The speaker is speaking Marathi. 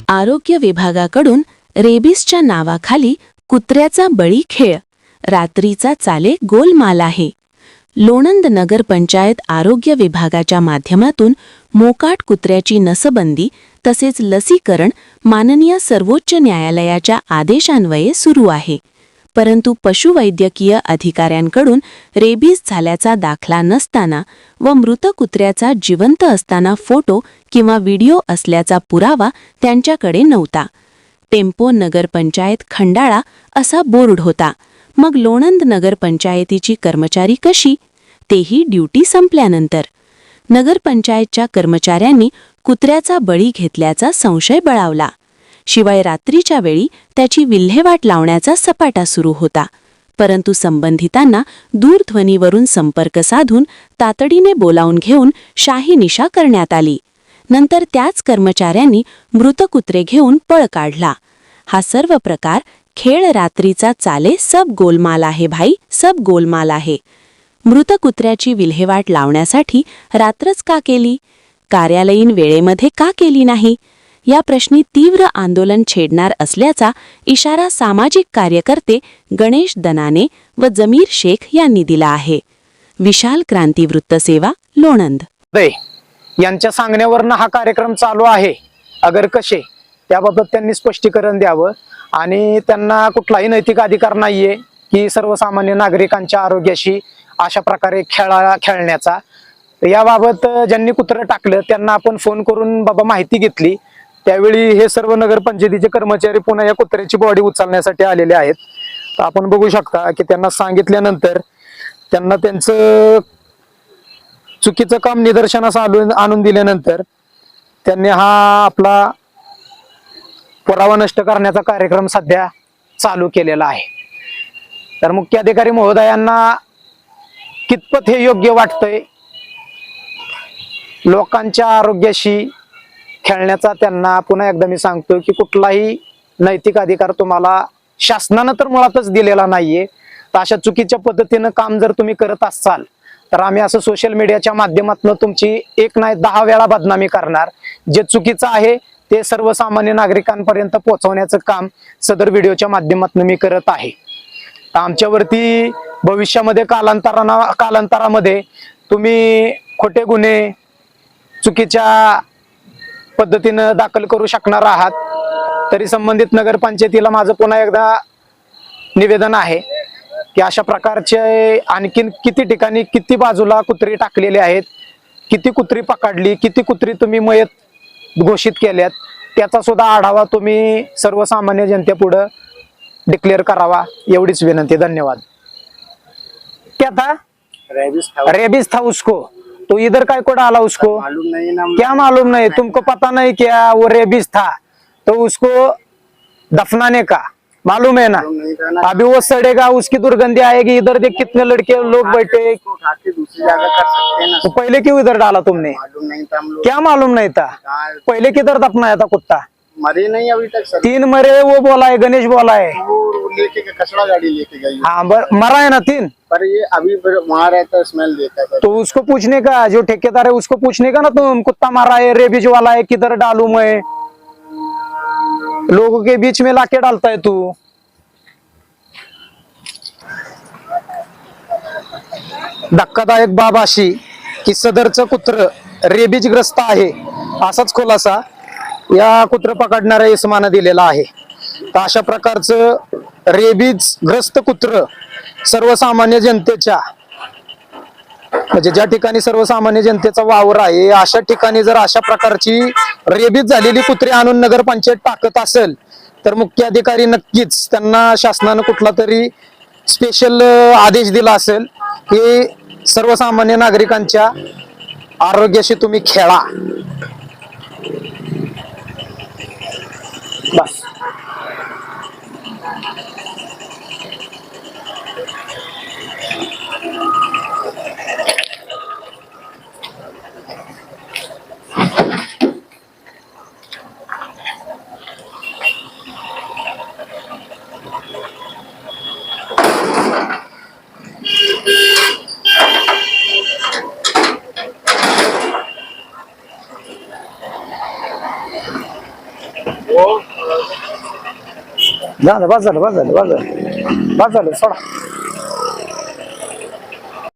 आरोग्य विभागाकडून रेबीजच्या नावाखाली कुत्र्याचा बळी खेळ, रात्रीचा चाले गोलमाल आहे. लोणंद नगरपंचायत आरोग्य विभागाच्या माध्यमातून मोकाट कुत्र्याची नसबंदी तसेच लसीकरण माननीय सर्वोच्च न्यायालयाच्या आदेशान्वये सुरू आहे. परंतु पशुवैद्यकीय अधिकाऱ्यांकडून रेबीज झाल्याचा दाखला नसताना व मृत कुत्र्याचा जिवंत असताना फोटो किंवा व्हिडिओ असल्याचा पुरावा त्यांच्याकडे नव्हता. टेम्पो नगरपंचायत खंडाळा असा बोर्ड होता. मग लोणंद नगरपंचायतीची कर्मचारी कशी? तेही ड्युटी संपल्यानंतर. नगरपंचायतच्या कर्मचाऱ्यांनी कुत्र्याचा बळी घेतल्याचा संशय बळावला. शिवाय रात्रीच्या वेळी त्याची विल्हेवाट लावण्याचा सपाटा सुरू होता. परंतु संबंधितांना दूरध्वनीवरून संपर्क साधून तातडीने बोलावून घेऊन शाहीनिशा करण्यात आली. नंतर त्याच कर्मचाऱ्यांनी मृत कुत्रे घेऊन पळ काढला. हा सर्व प्रकार खेळ रात्रीचा चाले सब गोलमाल आहे भाई, सब गोलमाल आहे. मृत कुत्र्याची विल्हेवाट लावण्यासाठी रात्रच का केली? कार्यालयीन वेळेमध्ये का केली नाही? या प्रश्नी तीव्र आंदोलन छेडणार असल्याचा इशारा सामाजिक कार्यकर्ते गणेश दनाने व जमीर शेख यांनी दिला आहे. विशाल क्रांती वृत्तसेवा, लोणंद. यांच्या सांगण्यावरनं हा कार्यक्रम चालू आहे. अगर कसे त्याबाबत त्यांनी स्पष्टीकरण द्यावं. आणि त्यांना कुठलाही नैतिक अधिकार नाहीये की सर्वसामान्य नागरिकांच्या आरोग्याशी अशा प्रकारे खेळण्याचा. याबाबत ज्यांनी कुत्रं टाकलं त्यांना आपण फोन करून बाबा माहिती घेतली. त्यावेळी हे सर्व नगरपंचायतीचे कर्मचारी पुन्हा या कुत्र्याची बॉडी उचलण्यासाठी आलेले आहेत. तर आपण बघू शकता की त्यांना सांगितल्यानंतर त्यांना त्यांचं चुकीचं काम निदर्शनास आणून दिल्यानंतर त्यांनी हा आपला पुरावा नष्ट करण्याचा कार्यक्रम सध्या चालू केलेला आहे. तर मुख्याधिकारी महोदयांना कितपत हे योग्य वाटतंय? लोकांच्या आरोग्याशी खेळण्याचा त्यांना पुन्हा एकदा मी सांगतो की कुठलाही नैतिक अधिकार तुम्हाला शासनानं तर मुळातच दिलेला नाहीये. तर अशा चुकीच्या पद्धतीनं काम जर तुम्ही करत असाल तर आम्ही असं सोशल मीडियाच्या माध्यमातून तुमची एक नाही 10 वेळा बदनामी करणार. जे चुकीचं आहे ते सर्वसामान्य नागरिकांपर्यंत पोहोचवण्याचं काम सदर व्हिडिओच्या माध्यमातून मी करत आहे. आमच्यावरती भविष्यामध्ये कालांतरामध्ये तुम्ही खोटे गुन्हे चुकीच्या पद्धतीनं दाखल करू शकणार आहात. तरी संबंधित नगरपंचायतीला माझं पुन्हा एकदा निवेदन आहे की अशा प्रकारचे आणखीन किती ठिकाणी किती बाजूला कुत्री टाकलेली आहेत, किती कुत्री पकडली, किती कुत्री तुम्ही मयत घोषित केल्यात, त्याचा सुद्धा आढावा तुम्ही सर्वसामान्य जनतेपुढे डिक्लेअर करावा, एवढीच विनंती. धन्यवाद. क्या था? रेबीज था उसको. तो इधर काय को डाला उसको? मालूम नहीं ना. क्या मालूम नहीं? तुमको पता नहीं क्या वो रेबीज था तो उसको दफनाने का मालूम है ना? अभी वो सड़ेगा, उसकी दुर्गंधी आएगी. इधर देख कितने लड़के लोग बैठे. दूसरी जगह कर सकते हैं ना. तो पहले क्यों इधर डाला तुमने? मालूम नहीं था हम लोग. क्या मालूम नहीं था? पहले किधर दफनाया था कुत्ता? मरे नहीं अभी तक सर. 3 मरे वो बोला है, गणेश बोला है. वो लेके कचरा गाड़ी लेके गई. हाँ मरा है ना 3. पर ये अभी वहाँ रहता है, स्मेल देता है. तो उसको पूछने का, जो ठेकेदार है उसको पूछने का ना, तुम कुत्ता मारा है, रेबीज वाला है, किधर डालू मैं? लोगों के बीच में लाके डालता है तू. धक्कादायक बाब अशी की सदरचं कुत्र रेबीज ग्रस्त आहे असाच खुलासा या कुत्र पकडणाऱ्या इसमानं दिलेला आहे. तर अशा प्रकारचं रेबीज ग्रस्त कुत्र सर्वसामान्य जनतेच्या म्हणजे ज्या ठिकाणी सर्वसामान्य जनतेचा वावर आहे अशा ठिकाणी जर अशा प्रकारची रेबीज झालेली कुत्री आणून नगरपंचायत टाकत असेल तर मुख्य अधिकारी नक्कीच त्यांना शासनानं कुठला तरी स्पेशल आदेश दिला असेल की सर्वसामान्य नागरिकांच्या आरोग्याशी तुम्ही खेळा. बस. झालं बस झालं सोडा.